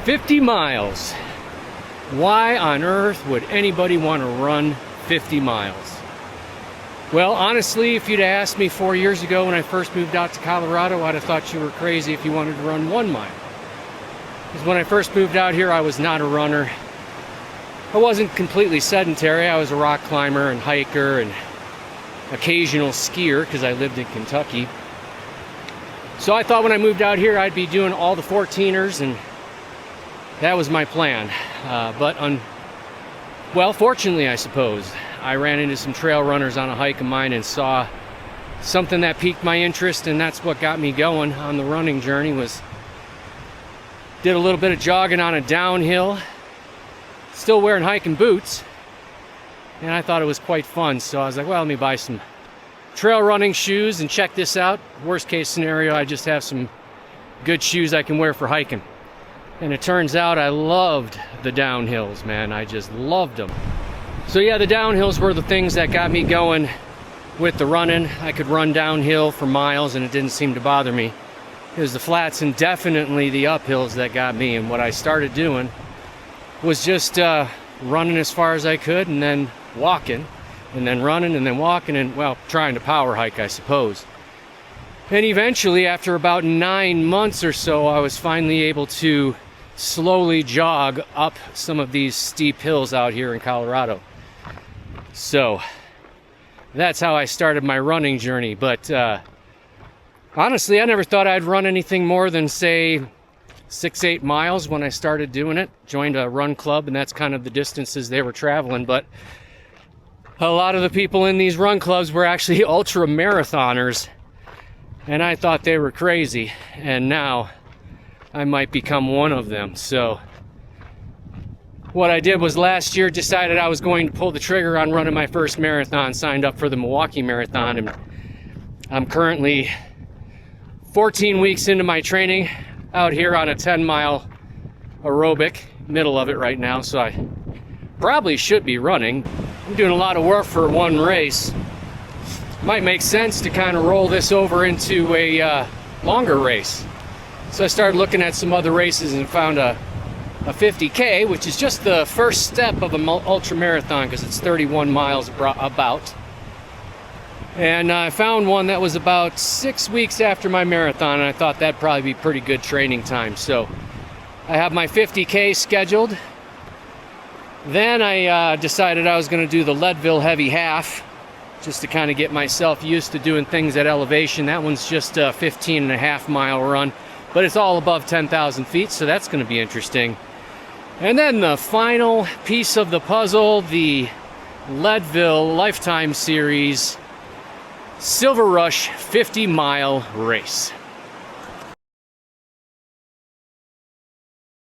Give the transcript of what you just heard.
50 miles. Why on earth would anybody want to run 50 miles? Well, honestly, if you'd asked me 4 years ago when I first moved out to Colorado, I'd have thought you were crazy if you wanted to run 1 mile. Because when I first moved out here, I was not a runner. I wasn't completely sedentary. I was a rock climber and hiker and occasional skier because I lived in Kentucky. So I thought when I moved out here, I'd be doing all the 14ers, and that was my plan. Well, fortunately, I suppose, I ran into some trail runners on a hike of mine and saw something that piqued my interest, and that's what got me going on the running journey. Did a little bit of jogging on a downhill, still wearing hiking boots, and I thought it was quite fun. So I was like, well, let me buy some trail running shoes and check this out. Worst case scenario, I just have some good shoes I can wear for hiking. And it turns out I loved the downhills, man. I just loved them. So yeah, the downhills were the things that got me going with the running. I could run downhill for miles and it didn't seem to bother me. It was the flats and definitely the uphills that got me. And what I started doing was just running as far as I could, and then walking, and then running, and then walking, and, well, trying to power hike, I suppose. And eventually, after about 9 months or so, I was finally able to slowly jog up some of these steep hills out here in Colorado. So that's how I started my running journey. But honestly, I never thought I'd run anything more than, say, 6-8 miles when I started doing it. Joined a run club, and that's kind of the distances they were traveling. But a lot of the people in these run clubs were actually ultra marathoners, and I thought they were crazy. And now I might become one of them. So what I did was last year decided I was going to pull the trigger on running my first marathon, signed up for the Milwaukee Marathon, and I'm currently 14 weeks into my training out here on a 10-mile aerobic, middle of it right now, so I probably should be running. I'm doing a lot of work for one race. Might make sense to kind of roll this over into a longer race. So I started looking at some other races and found a 50K, which is just the first step of an ultra marathon because it's 31 miles about. And I found one that was about 6 weeks after my marathon, and I thought that'd probably be pretty good training time. So I have my 50K scheduled. Then I decided I was going to do the Leadville Heavy Half, just to kind of get myself used to doing things at elevation. That one's just a 15.5-mile run, but it's all above 10,000 feet, so that's going to be interesting. And then the final piece of the puzzle, the Leadville Lifetime Series Silver Rush 50-mile race.